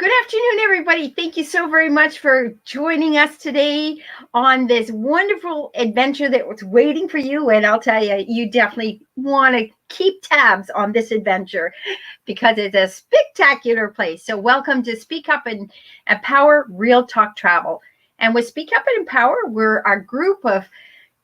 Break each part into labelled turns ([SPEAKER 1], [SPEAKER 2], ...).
[SPEAKER 1] Good afternoon, everybody. Thank you so very much for joining us today on this wonderful adventure that was waiting for you. And I'll tell you, you definitely want to keep tabs on this adventure because it's a spectacular place. So welcome to Speak Up and Empower Real Talk Travel. And with Speak Up and Empower, we're a group of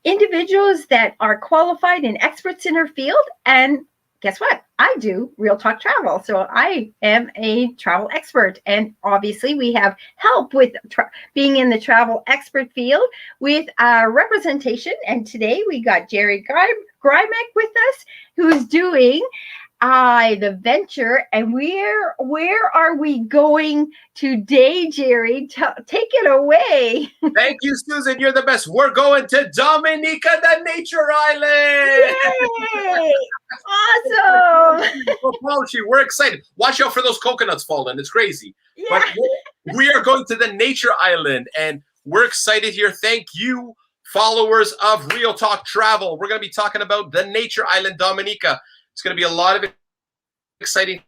[SPEAKER 1] individuals that are qualified and experts in their field. And guess what? I do real talk travel. So I am a travel expert. And obviously we have help with being in the travel expert field with representation. And today we got Gerry Grymck with us, who's doing the venture. And where are we going today, Gerry? Take it away.
[SPEAKER 2] Thank you, Susan. You're the best. We're going to Dominica, the nature island.
[SPEAKER 1] Yay! Awesome.
[SPEAKER 2] We're excited. Watch out for those coconuts falling. It's crazy. Yeah. But we are going to the nature island, and we're excited here. Thank you, followers of Real Talk Travel. We're going to be talking about the nature island, Dominica. It's going to be a lot of exciting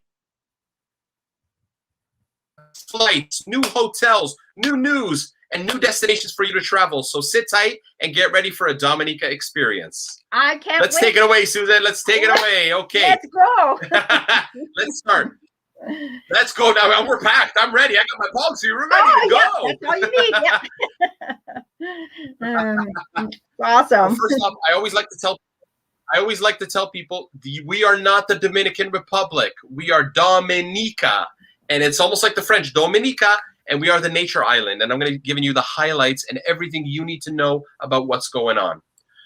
[SPEAKER 2] flights, new hotels, new news, and new destinations for you to travel. So sit tight and get ready for a Dominica experience.
[SPEAKER 1] I can't
[SPEAKER 2] Let's take it away, Susan. Let's take it away. Okay.
[SPEAKER 1] Let's go.
[SPEAKER 2] Let's start. Let's go now. We're packed. I'm ready. I got my palms here. We're ready to go.
[SPEAKER 1] Yeah, that's all you need. Yeah. Awesome.
[SPEAKER 2] Well, first off, I always like to tell people we are not the Dominican Republic. We are Dominica. And it's almost like the French, Dominica, and we are the nature island. And I'm going to be giving you the highlights and everything you need to know about what's going on.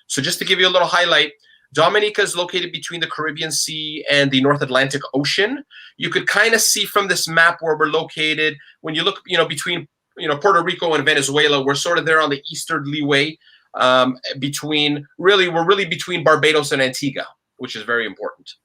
[SPEAKER 2] So just to give you a little highlight, Dominica is located between the Caribbean Sea and the North Atlantic Ocean. You could kind of see from this map where we're located. When you look, between, Puerto Rico and Venezuela, we're sort of there on the easterly way. We're really between Barbados and Antigua, which is very important.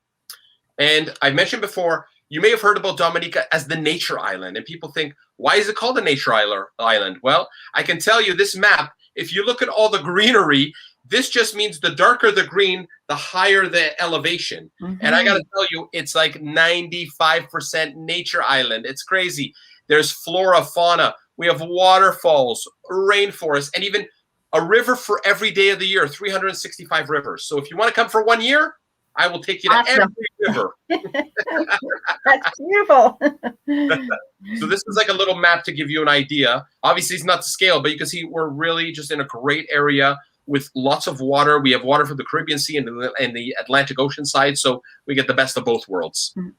[SPEAKER 2] And I mentioned before, you may have heard about Dominica as the nature island, and people think, why is it called the nature island? Well, I can tell you this map, if you look at all the greenery, this just means the darker the green, the higher the elevation. Mm-hmm. And I got to tell you, it's like 95% nature island. It's crazy. There's flora, fauna. We have waterfalls, rainforest, and even a river for every day of the year, 365 rivers. So if you want to come for 1 year, I will take you to every river.
[SPEAKER 1] That's beautiful.
[SPEAKER 2] So this is like a little map to give you an idea. Obviously, it's not to scale, but you can see we're really just in a great area with lots of water. We have water from the Caribbean Sea and the Atlantic Ocean side, so we get the best of both worlds. Mm-hmm.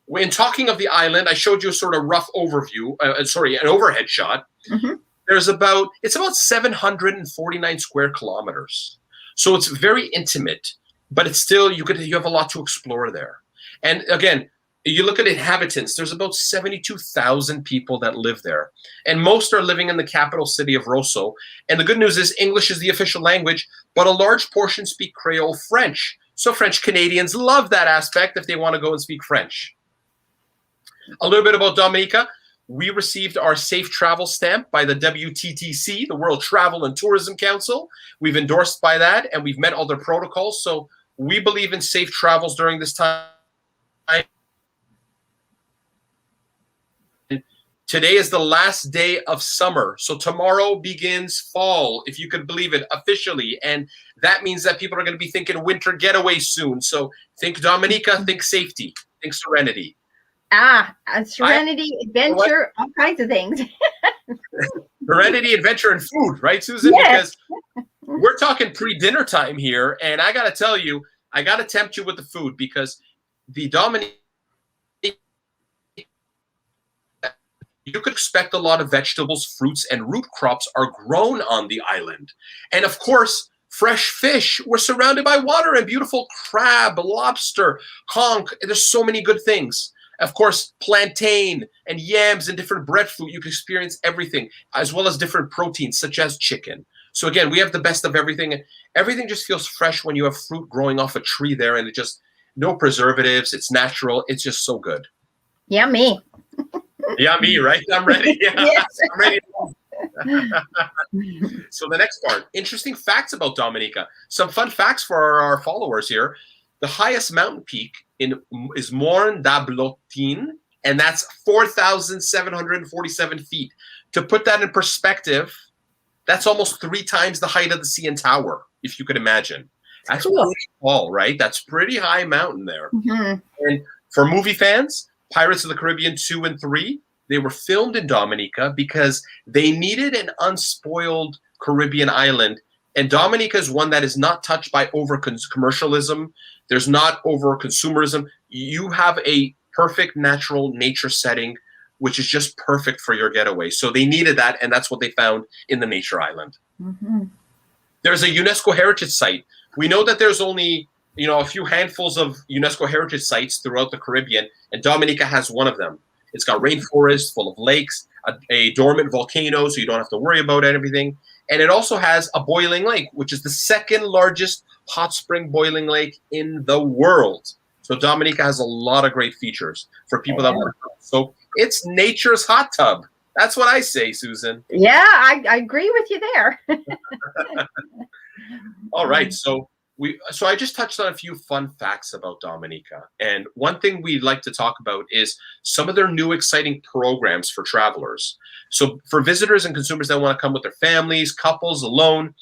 [SPEAKER 2] When talking of the island, I showed you a sort of rough overview, an overhead shot. Mm-hmm. It's about 749 square kilometers. So it's very intimate, but it's still, you have a lot to explore there. And again, you look at inhabitants, there's about 72,000 people that live there. And most are living in the capital city of Rosso. And the good news is English is the official language, but a large portion speak Creole French. So French Canadians love that aspect if they want to go and speak French. A little bit about Dominica. We received our safe travel stamp by the WTTC, the World Travel and Tourism Council. We've endorsed by that, and we've met all their protocols. So we believe in safe travels during this time. Today is the last day of summer. So tomorrow begins fall, if you could believe it, officially. And that means that people are going to be thinking winter getaway soon. So think Dominica, think safety, think serenity.
[SPEAKER 1] Serenity, adventure, all kinds of things.
[SPEAKER 2] Serenity, adventure, and food, right, Susan?
[SPEAKER 1] Yes.
[SPEAKER 2] Because we're talking pre-dinner time here, and I got to tell you, I got to tempt you with the food because the Dominica, you could expect a lot of vegetables, fruits, and root crops are grown on the island. And of course, fresh fish. We're surrounded by water and beautiful crab, lobster, conch. There's so many good things. Of course, plantain and yams and different breadfruit. You can experience everything, as well as different proteins, such as chicken. So again, we have the best of everything. Everything just feels fresh when you have fruit growing off a tree there, and it just, no preservatives. It's natural. It's just so good.
[SPEAKER 1] Yummy.
[SPEAKER 2] Yummy, right? I'm ready. Yeah,
[SPEAKER 1] yes.
[SPEAKER 2] I'm ready. So the next part, interesting facts about Dominica. Some fun facts for our followers here. The highest mountain peak is Morne d'Ablotin, and that's 4,747 feet. To put that in perspective, that's almost 3 times the height of the CN Tower, if you could imagine. That's
[SPEAKER 1] cool.
[SPEAKER 2] pretty tall, right? That's pretty high mountain there.
[SPEAKER 1] Mm-hmm.
[SPEAKER 2] And for movie fans, Pirates of the Caribbean 2 and 3, they were filmed in Dominica because they needed an unspoiled Caribbean island. And Dominica is one that is not touched by over-commercialism. There's not over-consumerism. You have a perfect natural nature setting, which is just perfect for your getaway. So they needed that, and that's what they found in the nature island.
[SPEAKER 1] Mm-hmm.
[SPEAKER 2] There's a UNESCO heritage site. We know that there's only a few handfuls of UNESCO heritage sites throughout the Caribbean, and Dominica has one of them. It's got rainforest full of lakes, a dormant volcano, so you don't have to worry about everything. And it also has a boiling lake, which is the second largest hot spring boiling lake in the world. So Dominica has a lot of great features for people that want to come. So it's nature's hot tub. That's what I say, Susan.
[SPEAKER 1] Yeah, I agree with you there.
[SPEAKER 2] All right. So I just touched on a few fun facts about Dominica. And one thing we'd like to talk about is some of their new exciting programs for travelers. So for visitors and consumers that want to come with their families, couples, alone,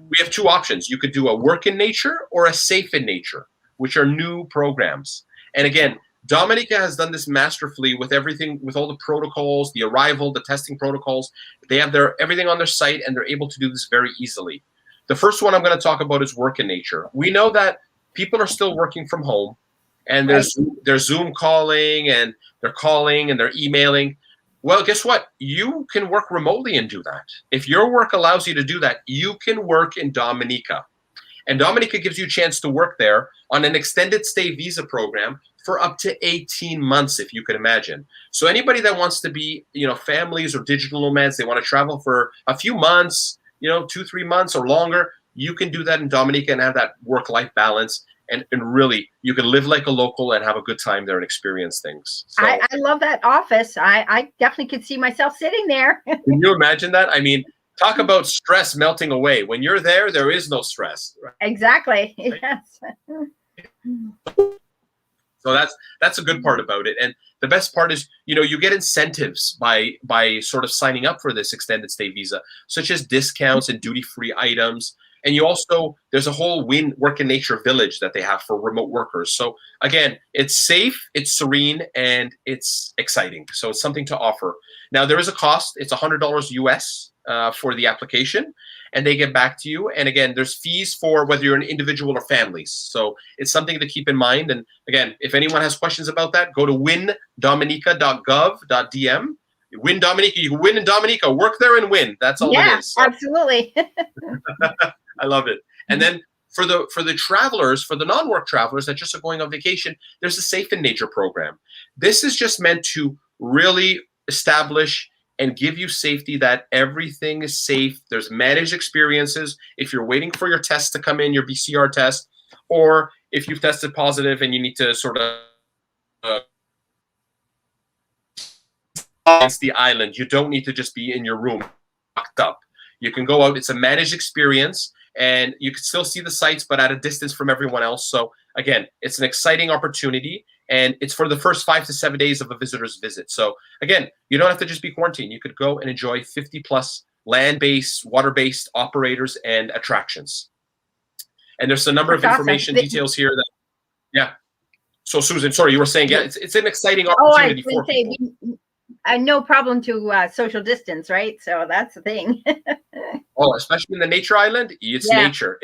[SPEAKER 2] we have 2 options. You could do a work in nature or a safe in nature, which are new programs. And again, Dominica has done this masterfully with everything, with all the protocols, the arrival, the testing protocols. They have everything on their site, and they're able to do this very easily. The first one I'm going to talk about is work in nature. We know that people are still working from home, and they're Zoom calling, and they're emailing. Well, guess what? You can work remotely and do that. If your work allows you to do that, you can work in Dominica. And Dominica gives you a chance to work there on an extended stay visa program for up to 18 months, if you can imagine. So anybody that wants to be, families or digital nomads, they want to travel for a few months, 2-3 months or longer, you can do that in Dominica and have that work-life balance. And really, you can live like a local and have a good time there and experience things. So,
[SPEAKER 1] I love that office. I definitely could see myself sitting there.
[SPEAKER 2] Can you imagine that? I mean, talk about stress melting away. When you're there, there is no stress. Right?
[SPEAKER 1] Exactly. Yes.
[SPEAKER 2] So that's a good part about it. And the best part is, you get incentives by sort of signing up for this extended stay visa, such as discounts and duty-free items. And there's a whole work in nature village that they have for remote workers. So again, it's safe, it's serene, and it's exciting. So it's something to offer. Now there is a cost. It's $100 US for the application, and they get back to you. And again, there's fees for whether you're an individual or families. So it's something to keep in mind. And again, if anyone has questions about that, go to windominica.gov.dm. Win Dominica. You can win in Dominica. Work there and win. That's all it is. So.
[SPEAKER 1] Absolutely.
[SPEAKER 2] I love it. And then for the travelers, for the non-work travelers that just are going on vacation, there's a Safe in Nature program. This is just meant to really establish and give you safety, that everything is safe. There's managed experiences. If you're waiting for your test to come in, your BCR test, or if you've tested positive and you need to sort of against the island, you don't need to just be in your room locked up. You can go out. It's a managed experience, and you can still see the sights, but at a distance from everyone else. So again, it's an exciting opportunity, and it's for the first 5 to 7 days of a visitor's visit. So again, you don't have to just be quarantined. You could go and enjoy 50+ land-based, water-based operators and attractions. And there's a number of information details here that, yeah. So Susan, sorry, you were saying, yeah, it's an exciting opportunity for people.
[SPEAKER 1] No problem to social distance, right? So that's the thing.
[SPEAKER 2] Oh, especially in the nature island, it's nature.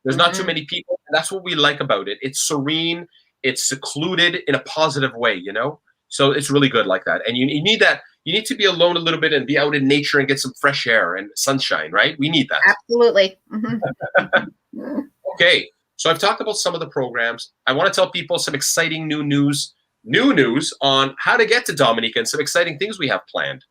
[SPEAKER 2] There's not too many people. And that's what we like about it. It's serene. It's secluded in a positive way, So it's really good like that. And you need that. You need to be alone a little bit and be out in nature and get some fresh air and sunshine, right? We need that.
[SPEAKER 1] Absolutely.
[SPEAKER 2] Okay. So I've talked about some of the programs. I want to tell people some exciting new news on how to get to Dominica and some exciting things we have planned.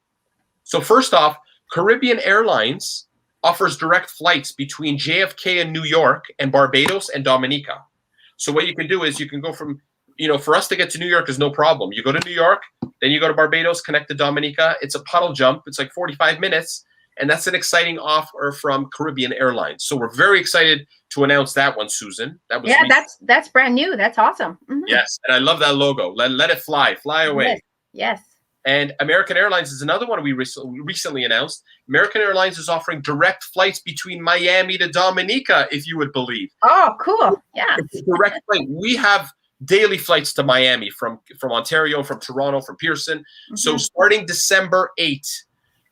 [SPEAKER 2] So first off, Caribbean Airlines offers direct flights between JFK and New York and Barbados and Dominica. So what you can do is you can go from, for us to get to New York is no problem. You go to New York, then you go to Barbados, connect to Dominica. It's a puddle jump. It's like 45 minutes. And that's an exciting offer from Caribbean Airlines. So we're very excited to announce that one, Susan. That was
[SPEAKER 1] that's brand new. That's awesome.
[SPEAKER 2] Yes, and I love that logo. Let it fly away.
[SPEAKER 1] Yes.
[SPEAKER 2] And American Airlines is another one we recently announced. American Airlines is offering direct flights between Miami to Dominica, if you would believe.
[SPEAKER 1] Oh, cool. Yeah.
[SPEAKER 2] It's a direct flight. We have daily flights to Miami from Ontario, from Toronto, from Pearson. So starting December 8th,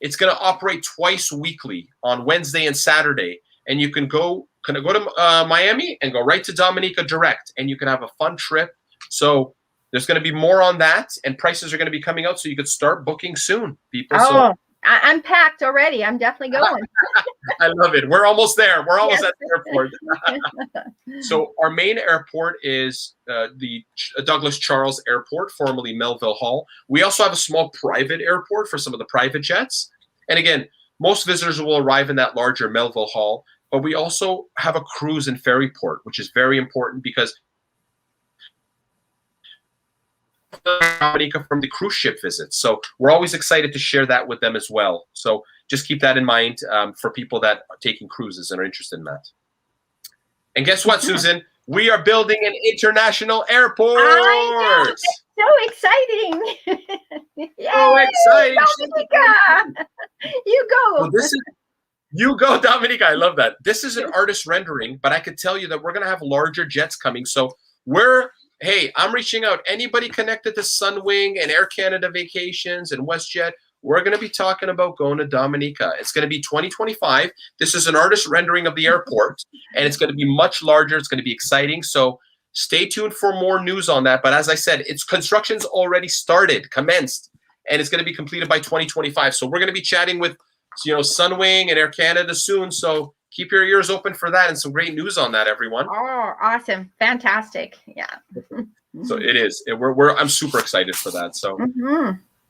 [SPEAKER 2] it's going to operate twice weekly on Wednesday and Saturday. And you can go to Miami and go right to Dominica direct, and you can have a fun trip. So there's going to be more on that, and prices are going to be coming out, so you could start booking soon, people.
[SPEAKER 1] Oh, I'm packed already. I'm definitely going.
[SPEAKER 2] I love it. We're almost there. We're almost at the airport. So our main airport is the Douglas Charles Airport, formerly Melville Hall. We also have a small private airport for some of the private jets. And again, most visitors will arrive in that larger Melville Hall, but we also have a cruise and ferry port, which is very important because Dominica from the cruise ship visits. So we're always excited to share that with them as well. So just keep that in mind for people that are taking cruises and are interested in that. And guess what, Susan? We are building an international airport.
[SPEAKER 1] I know. It's so exciting.
[SPEAKER 2] So exciting.
[SPEAKER 1] Dominica. You go.
[SPEAKER 2] Well, you go, Dominica. I love that. This is an artist rendering, but I could tell you that we're going to have larger jets coming. So hey, I'm reaching out. Anybody connected to Sunwing and Air Canada Vacations and WestJet, we're going to be talking about going to Dominica. It's going to be 2025. This is an artist rendering of the airport, and it's going to be much larger. It's going to be exciting. So stay tuned for more news on that. But as I said, its construction's already commenced, and it's going to be completed by 2025. So we're going to be chatting with, Sunwing and Air Canada soon. So keep your ears open for that, and some great news on that, everyone.
[SPEAKER 1] Oh, awesome. Fantastic. Yeah.
[SPEAKER 2] So it is. I'm super excited for that. So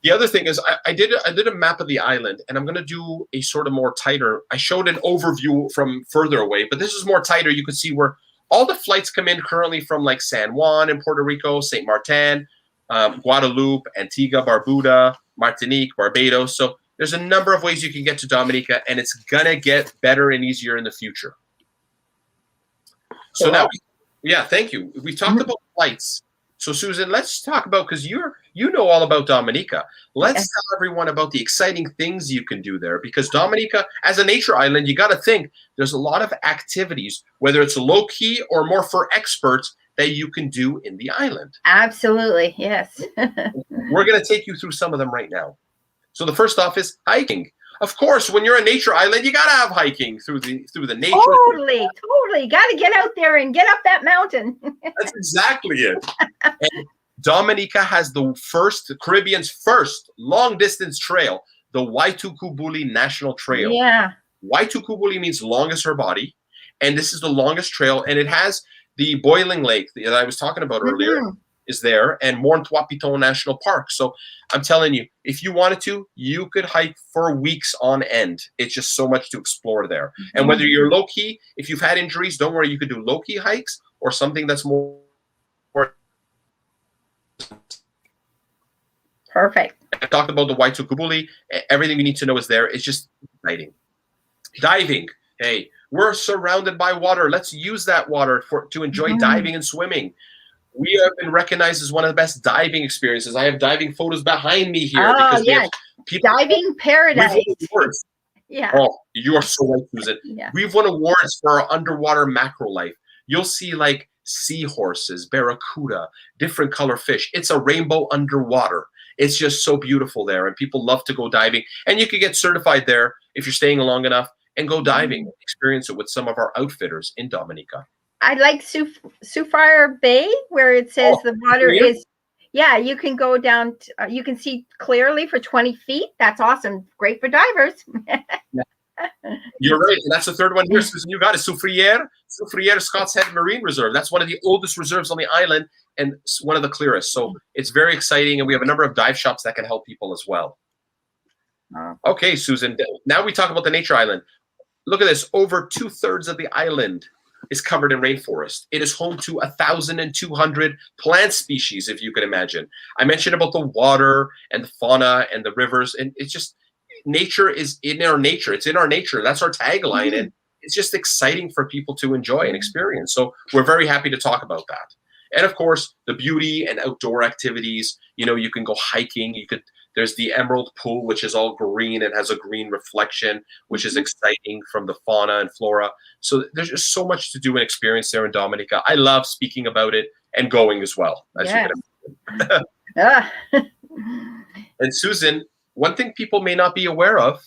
[SPEAKER 2] the other thing is I did a map of the island, and I'm going to do a sort of more tighter. I showed an overview from further away, but this is more tighter. You can see where all the flights come in currently from like San Juan in Puerto Rico, St. Martin, Guadeloupe, Antigua, Barbuda, Martinique, Barbados. So there's a number of ways you can get to Dominica, and it's going to get better and easier in the future. So now, thank you. We talked about flights. So Susan, let's talk about, because you know all about Dominica. Let's tell everyone about the exciting things you can do there, because Dominica, as a nature island, you got to think there's a lot of activities, whether it's low key or more for experts, that you can do in the island.
[SPEAKER 1] Absolutely, yes.
[SPEAKER 2] We're going to take you through some of them right now. So the first off is hiking. Of course, when you're a nature island, you got to have hiking through the nature.
[SPEAKER 1] Totally. Got to get out there and get up that mountain.
[SPEAKER 2] That's exactly it. And Dominica has the Caribbean's first long-distance trail, the Waitukubuli National Trail.
[SPEAKER 1] Yeah.
[SPEAKER 2] Waitukubuli means longest her body, and this is the longest trail, and it has the boiling lake that I was talking about earlier. Is there, and Morne Trois Pitons National Park. So I'm telling you, if you wanted to, you could hike for weeks on end. It's just so much to explore there. And whether you're low key, if you've had injuries, don't worry, you could do low key hikes or something that's more.
[SPEAKER 1] Perfect.
[SPEAKER 2] I talked about the Waitukubuli. Everything you need to know is there. It's just exciting. Diving. Hey, we're surrounded by water. Let's use that water to enjoy diving and swimming. We have been recognized as one of the best diving experiences. I have diving photos behind me here.
[SPEAKER 1] Oh, yeah. Diving paradise.
[SPEAKER 2] Yeah. Oh, you are so right, Susan. Yeah. We've won awards for our underwater macro life. You'll see like seahorses, barracuda, different color fish. It's a rainbow underwater. It's just so beautiful there, and people love to go diving. And you can get certified there if you're staying long enough and go diving, experience it with some of our outfitters in Dominica.
[SPEAKER 1] I like Soufriere Bay, where it says the water is, you can go down, you can see clearly for 20 feet. That's awesome. Great for divers.
[SPEAKER 2] You're right. And that's the third one here, Susan. You got it. Soufriere Scott's Head Marine Reserve. That's one of the oldest reserves on the island and one of the clearest. So it's very exciting. And we have a number of dive shops that can help people as well. Okay, Susan. Now we talk about the nature island. Look at this. Over 2/3 of the island is covered in rainforest. It is home to 1,200 plant species, if you can imagine. I mentioned about the water and the fauna and the rivers, and it's just nature is in our nature. It's in our nature. That's our tagline, and it's just exciting for people to enjoy and experience. So we're very happy to talk about that. And of course, the beauty and outdoor activities. You can go hiking. There's the Emerald Pool, which is all green and has a green reflection, which is exciting from the fauna and flora. So there's just so much to do and experience there in Dominica. I love speaking about it and going as well, as you can imagine. And Susan, one thing people may not be aware of,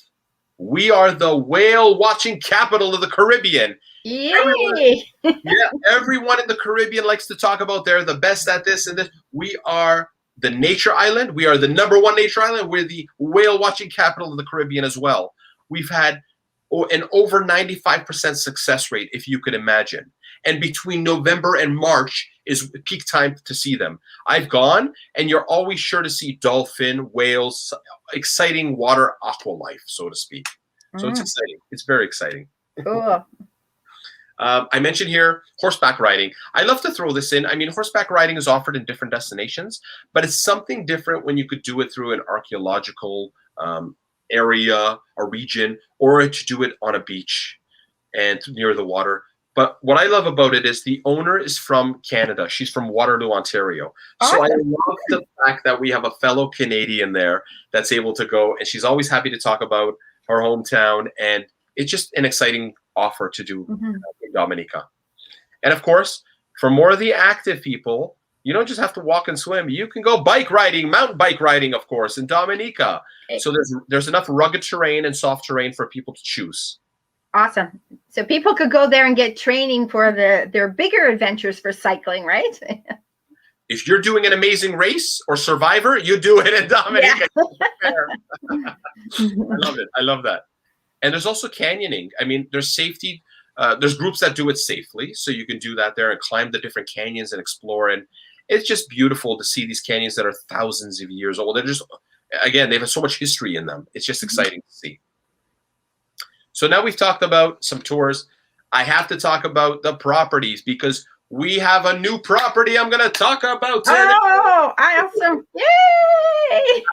[SPEAKER 2] we are the whale watching capital of the Caribbean.
[SPEAKER 1] Yay!
[SPEAKER 2] Everyone in the Caribbean likes to talk about they're the best at this and this. We are the nature island. We are the #1 nature island. We're the whale watching capital of the Caribbean as well. We've had an over 95% success rate, if you could imagine. And between November and March is peak time to see them. I've gone, and you're always sure to see dolphin, whales, exciting water aqua life, so to speak. So it's exciting. It's very exciting.
[SPEAKER 1] Cool.
[SPEAKER 2] I mentioned here horseback riding. I love to throw this in. I mean, horseback riding is offered in different destinations, but it's something different when you could do it through an archaeological area, a region, or to do it on a beach and near the water. But what I love about it is the owner is from Canada. She's from Waterloo, Ontario. So I love the fact that we have a fellow Canadian there that's able to go, and she's always happy to talk about her hometown, and it's just an exciting offer to do in Dominica. And of course, for more of the active people, you don't just have to walk and swim. You can go bike riding, mountain bike riding, of course, in Dominica. So there's enough rugged terrain and soft terrain for people to choose.
[SPEAKER 1] Awesome. So people could go there and get training for their bigger adventures for cycling, right?
[SPEAKER 2] If you're doing an amazing race or Survivor, you do it in Dominica. Yeah. I love it. I love that. And there's also canyoning. I mean, there's safety. There's groups that do it safely, so you can do that there and climb the different canyons and explore. And it's just beautiful to see these canyons that are thousands of years old. They're just, again, they have so much history in them. It's just exciting to see. So now we've talked about some tours. I have to talk about the properties because we have a new property I'm going to talk about today.
[SPEAKER 1] Oh, awesome. Yay!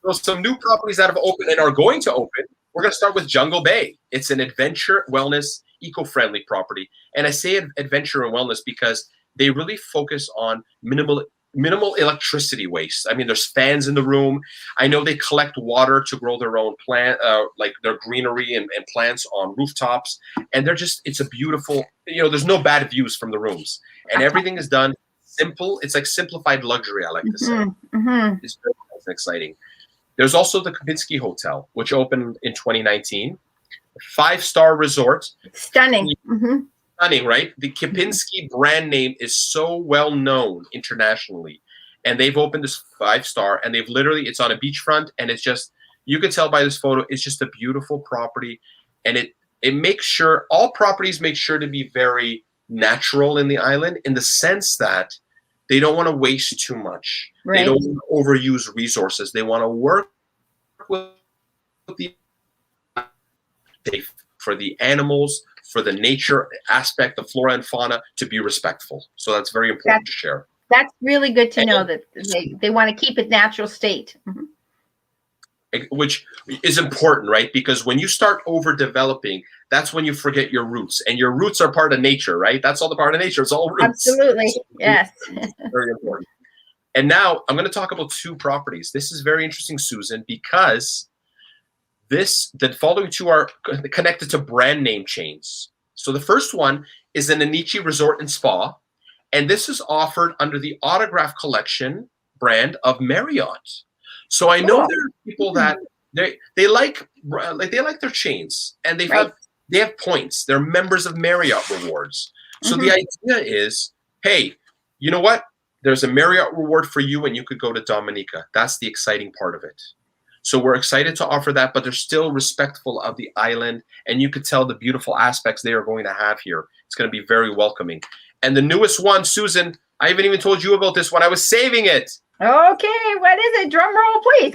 [SPEAKER 2] So some new properties that have opened and are going to open. We're going to start with Jungle Bay. It's an adventure, wellness, eco-friendly property. And I say adventure and wellness because they really focus on minimal electricity waste. I mean, there's fans in the room. I know they collect water to grow their own plant, like their greenery and plants on rooftops. And it's a beautiful, there's no bad views from the rooms. And everything is done simple. It's like simplified luxury, I like to say. It's very nice and exciting. There's also the Kempinski Hotel, which opened in 2019. 5-star resort.
[SPEAKER 1] Stunning.
[SPEAKER 2] Stunning, right? The Kempinski brand name is so well known internationally. And they've opened this 5-star, and it's on a beachfront, and it's just, you can tell by this photo, it's just a beautiful property. And it makes sure, all properties make sure to be very natural in the island in the sense that they don't want to waste too much. Right. They don't want to overuse resources. They want to work with the for the animals, for the nature aspect, the flora and fauna, to be respectful. So that's very important to share.
[SPEAKER 1] That's really good to know that they want to keep it natural state.
[SPEAKER 2] Which is important, right? Because when you start overdeveloping, that's when you forget your roots. And your roots are part of nature, right? That's all the part of nature. It's all roots.
[SPEAKER 1] Absolutely.
[SPEAKER 2] So
[SPEAKER 1] yes.
[SPEAKER 2] Very important. And now I'm going to talk about 2 properties. This is very interesting, Susan, because the following 2 are connected to brand name chains. So the first one is an Anichi Resort and Spa, and this is offered under the Autograph Collection brand of Marriott. So I know there are people that they like their chains, and they have points. They're members of Marriott Rewards. So the idea is, hey, you know what? There's a Marriott reward for you, and you could go to Dominica. That's the exciting part of it. So we're excited to offer that, but they're still respectful of the island, and you could tell the beautiful aspects they are going to have here. It's going to be very welcoming. And the newest one, Susan, I haven't even told you about this one. I was saving it.
[SPEAKER 1] Okay, what is it? Drum roll, please.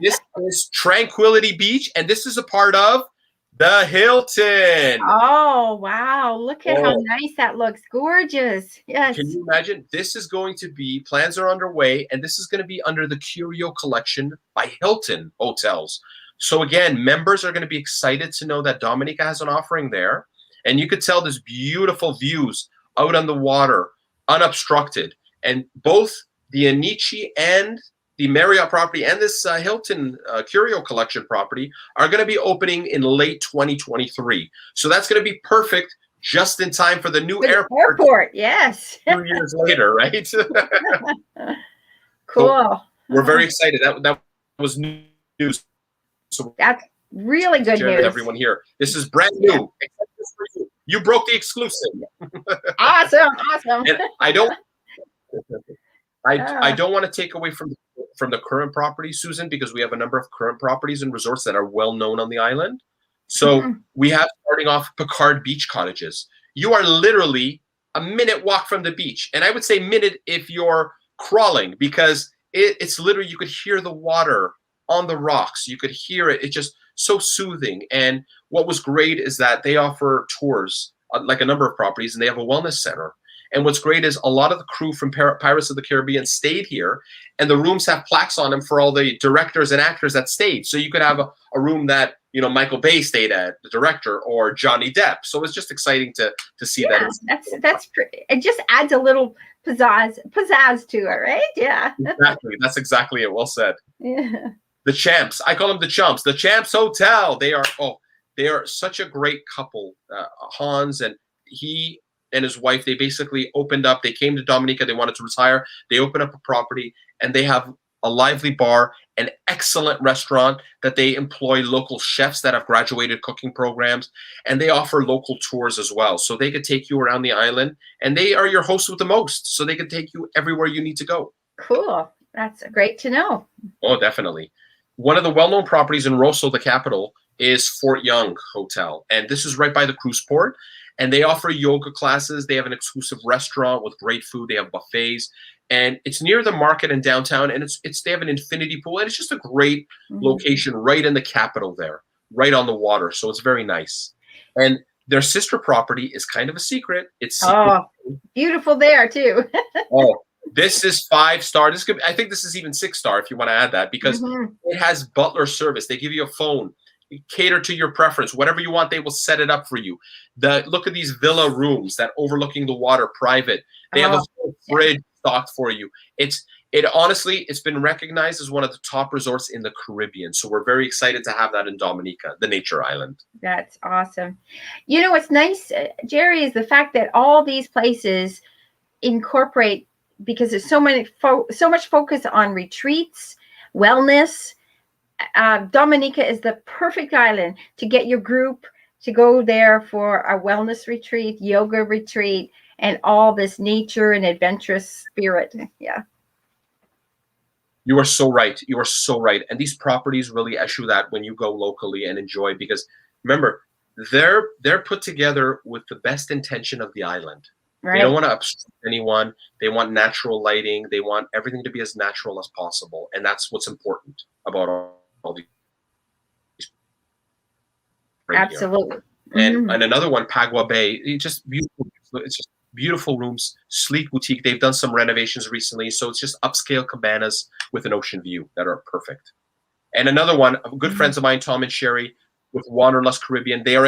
[SPEAKER 2] This is Tranquility Beach, and this is a part of the Hilton.
[SPEAKER 1] Oh, wow. Look at how nice that looks. Gorgeous. Yes.
[SPEAKER 2] Can you imagine? This is going to be, plans are underway, and this is going to be under the Creole collection by Hilton Hotels. So again, members are going to be excited to know that Dominica has an offering there. And you could tell there's beautiful views out on the water, unobstructed. And both the Anici and the Marriott property and this Hilton Curio Collection property are going to be opening in late 2023. So that's going to be perfect, just in time for the new airport.
[SPEAKER 1] Yes.
[SPEAKER 2] 2 years later, right?
[SPEAKER 1] Cool.
[SPEAKER 2] So we're very excited. That was news. So
[SPEAKER 1] that's really good news.
[SPEAKER 2] With everyone here. This is brand new. Yeah. You broke the exclusive.
[SPEAKER 1] Awesome.
[SPEAKER 2] And I don't want to take away from the current property, Susan, because we have a number of current properties and resorts that are well known on the island. So we have, starting off, Picard Beach Cottages. You are literally a minute walk from the beach. And I would say minute if you're crawling, because it's literally, you could hear the water on the rocks. You could hear it. It's just so soothing. And what was great is that they offer tours, like a number of properties, and they have a wellness center. And what's great is a lot of the crew from Pirates of the Caribbean stayed here, and the rooms have plaques on them for all the directors and actors that stayed. So you could have a room that, you know, Michael Bay stayed at, the director, or Johnny Depp. So it's just exciting to see that.
[SPEAKER 1] That's pretty. It just adds a little pizzazz to it, right? Yeah.
[SPEAKER 2] Exactly. That's exactly it. Well said.
[SPEAKER 1] Yeah.
[SPEAKER 2] The Champs. I call them the Chumps. The Champs Hotel. They are such a great couple. Hans and he and his wife, they basically opened up. They came to Dominica. They wanted to retire. They opened up a property, and they have a lively bar, an excellent restaurant that they employ local chefs that have graduated cooking programs, and they offer local tours as well. So they could take you around the island, and they are your hosts with the most. So they could take you everywhere you need to go.
[SPEAKER 1] Cool. That's great to know.
[SPEAKER 2] Oh, definitely. One of the well-known properties in Rosso, the capital, is Fort Young Hotel. And this is right by the cruise port. And they offer yoga classes. They have an exclusive restaurant with great food. They have buffets. And it's near the market in downtown. And they have an infinity pool. And it's just a great location right in the capital there, right on the water. So it's very nice. And their sister property is kind of a secret. It's
[SPEAKER 1] beautiful there too.
[SPEAKER 2] This is 5-star. I think this is even 6-star if you want to add that, because it has butler service. They give you a phone, cater to your preference. Whatever you want, they will set it up for you. Look at these villa rooms that overlooking the water, private. They have a full fridge stocked for you. Honestly, it's been recognized as one of the top resorts in the Caribbean. So we're very excited to have that in Dominica, the nature island.
[SPEAKER 1] That's awesome. You know, what's nice, Gerry, is the fact that all these places incorporate, because there's so much focus on retreats, wellness. Dominica is the perfect island to get your group to go there for a wellness retreat, yoga retreat, and all this nature and adventurous spirit. Yeah.
[SPEAKER 2] You are so right. You are so right. And these properties really issue that when you go locally and enjoy, because remember, they're put together with the best intention of the island. Right. They don't want to obstruct anyone. They want natural lighting. They want everything to be as natural as possible. And that's what's important about all these.
[SPEAKER 1] Absolutely.
[SPEAKER 2] And another one, Pagua Bay. It's just beautiful. It's just beautiful rooms, sleek boutique. They've done some renovations recently. So it's just upscale cabanas with an ocean view that are perfect. And another one, good friends of mine, Tom and Sherry, with Wanderlust Caribbean. They are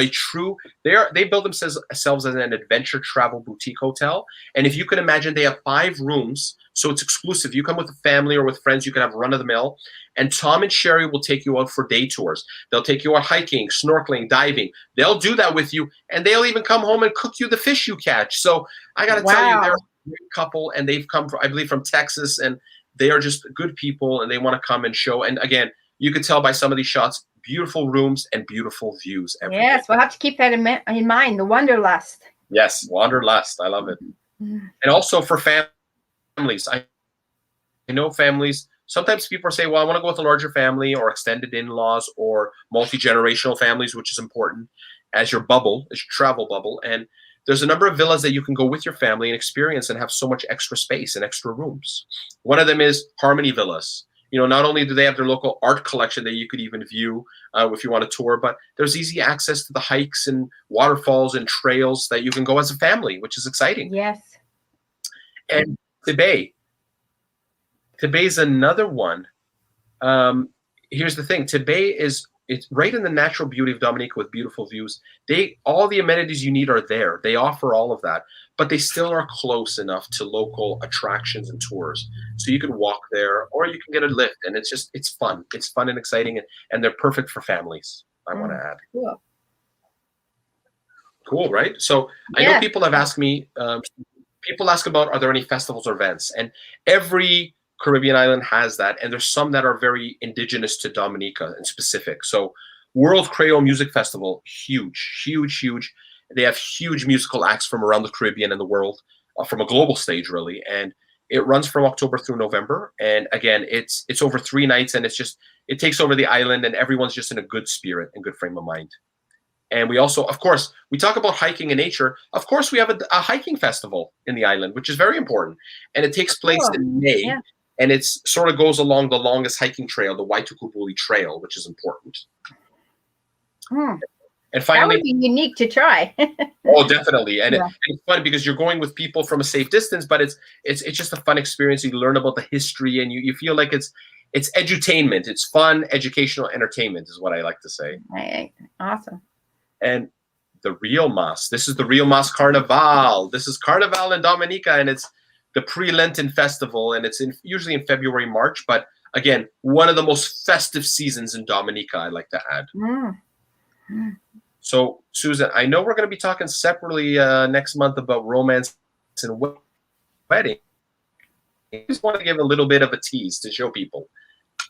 [SPEAKER 2] they build themselves as an adventure travel boutique hotel. And if you can imagine, they have 5 rooms. So it's exclusive. You come with a family or with friends, you can have run of the mill. And Tom and Sherry will take you out for day tours. They'll take you out hiking, snorkeling, diving. They'll do that with you. And they'll even come home and cook you the fish you catch. So I got to tell you, they're a great couple, and they've come from, I believe, from Texas, and they are just good people, and they want to come and show. And again, you could tell by some of these shots, beautiful rooms and beautiful views.
[SPEAKER 1] Yes, we'll have to keep that in mind. The Wanderlust.
[SPEAKER 2] Yes, Wanderlust. I love it. And also for families. I know families, sometimes people say, well, I want to go with a larger family or extended in-laws or multi-generational families, which is important as your bubble, as your travel bubble. And there's a number of villas that you can go with your family and experience and have so much extra space and extra rooms. One of them is Harmony Villas. You know, not only do they have their local art collection that you could even view if you want to tour, but there's easy access to the hikes and waterfalls and trails that you can go as a family, which is exciting.
[SPEAKER 1] Yes.
[SPEAKER 2] And Tibet is another one. Here's the thing. Tibet is it's right in the natural beauty of Dominica with beautiful views. All the amenities you need are there. They offer all of that, but they still are close enough to local attractions and tours. So you can walk there or you can get a lift, and it's fun. It's fun and exciting, and they're perfect for families, I want to add.
[SPEAKER 1] Cool.
[SPEAKER 2] Cool, right? So I know people have asked me, people ask about, are there any festivals or events? And every Caribbean island has that, and there's some that are very indigenous to Dominica in specific. So World Creole Music Festival, huge, huge, huge. They have huge musical acts from around the Caribbean and the world, from a global stage, really. And it runs from October through November. And again, it's over 3 nights, and it takes over the island, and everyone's just in a good spirit and good frame of mind. And we also, of course, we talk about hiking and nature. Of course, we have a hiking festival in the island, which is very important. And it takes place in May. Yeah. And it sort of goes along the longest hiking trail, the Waitukubuli Trail, which is important. And finally,
[SPEAKER 1] that would be unique to try.
[SPEAKER 2] Oh, definitely. And it's fun because you're going with people from a safe distance, but it's just a fun experience. You learn about the history, and you feel like it's edutainment. It's fun, educational entertainment is what I like to say.
[SPEAKER 1] Right. Awesome.
[SPEAKER 2] And the Real Mas. This is the Real Mas Carnival. This is Carnival in Dominica, and it's the pre-Lenten festival, and it's usually in February, March. But again, one of the most festive seasons in Dominica, I like to add. So, Susan, I know we're going to be talking separately next month about romance and wedding. I just want to give a little bit of a tease to show people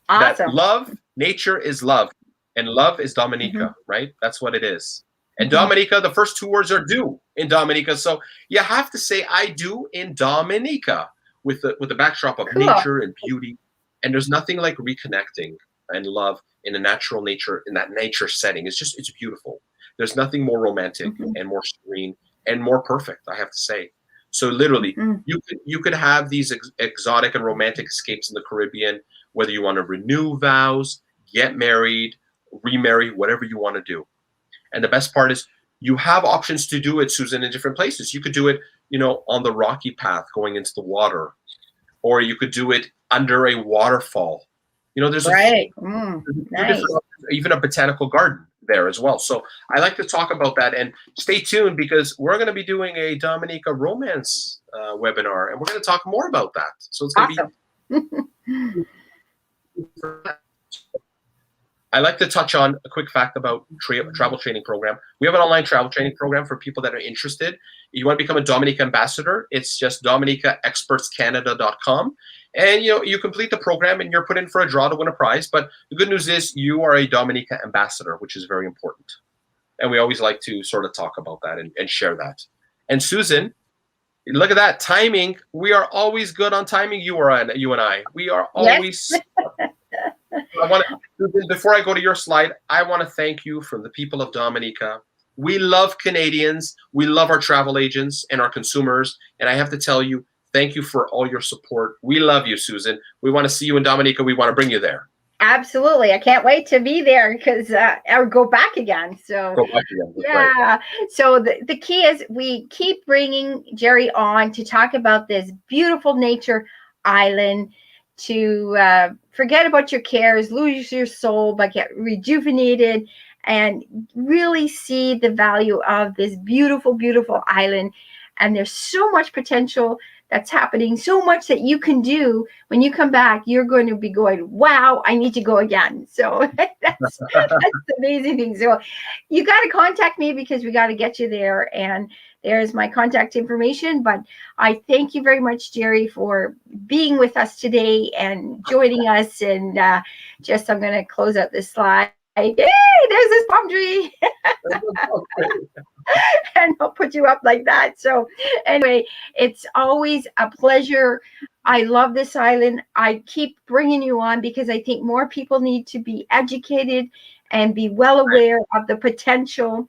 [SPEAKER 2] that love, nature is love, and love is Dominica, right? That's what it is. And Dominica, the first 2 words are do in Dominica. So you have to say I do in Dominica with the backdrop of nature and beauty. And there's nothing like reconnecting and love in a natural nature, in that nature setting. It's beautiful. There's nothing more romantic and more serene and more perfect, I have to say. So literally, you could have these exotic and romantic escapes in the Caribbean, whether you want to renew vows, get married, remarry, whatever you want to do. And the best part is you have options to do it, Susan, in different places. You could do it, on the rocky path going into the water, or you could do it under a waterfall. There's nice. Even a botanical garden there as well. So I like to talk about that, and stay tuned because we're going to be doing a Dominica romance webinar, and we're going to talk more about that. So it's going to be. I like to touch on a quick fact about travel training program. We have an online travel training program for people that are interested. You want to become a Dominica ambassador? It's just dominicaexpertscanada.com. And you complete the program and you're put in for a draw to win a prize. But the good news is you are a Dominica ambassador, which is very important. And we always like to sort of talk about that and share that. And Susan, look at that timing. We are always good on timing. You and I. We are always. Yes. Before I go to your slide, I want to thank you from the people of Dominica. We love Canadians. We love our travel agents and our consumers. And I have to tell you, thank you for all your support. We love you, Susan. We want to see you in Dominica. We want to bring you there.
[SPEAKER 1] Absolutely. I can't wait to be there because or go back again. So
[SPEAKER 2] go back again.
[SPEAKER 1] Right. So the key is we keep bringing Gerry on to talk about this beautiful nature island, to forget about your cares, lose your soul, but get rejuvenated and really see the value of this beautiful, beautiful island. And there's so much potential that's happening, so much that you can do. When you come back, you're going to be going, wow, I need to go again. So that's the amazing thing. So you got to contact me because we got to get you there. And there's my contact information. But I thank you very much, Gerry, for being with us today and joining us. And I'm going to close out this slide. Yay, there's this palm tree. And I'll put you up like that. So anyway, it's always a pleasure. I love this island. I keep bringing you on because I think more people need to be educated and be well aware of the potential,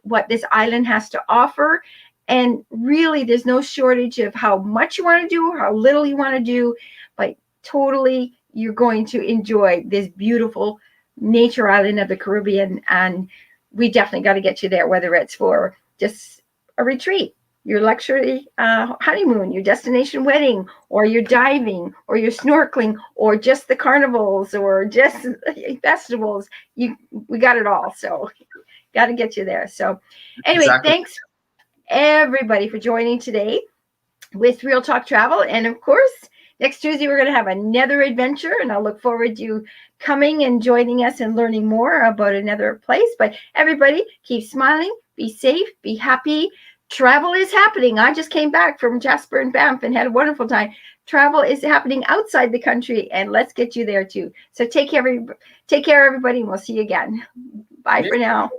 [SPEAKER 1] what this island has to offer. And really, there's no shortage of how much you want to do, how little you want to do, but totally you're going to enjoy this beautiful nature island of the Caribbean. And we definitely got to get you there, whether it's for just a retreat your luxury honeymoon, your destination wedding, or your diving, or your snorkeling, or just the carnivals, or just festivals. We got it all. So got to get you there. So anyway,
[SPEAKER 2] Exactly.
[SPEAKER 1] thanks everybody for joining today with Real Talk Travel. And of course, next Tuesday, we're going to have another adventure, and I'll look forward to you coming and joining us and learning more about another place. But everybody, keep smiling, be safe, be happy. Travel is happening. I just came back from Jasper and Banff and had a wonderful time. Travel is happening outside the country, and let's get you there too. So take care, everybody, and we'll see you again. Bye for now.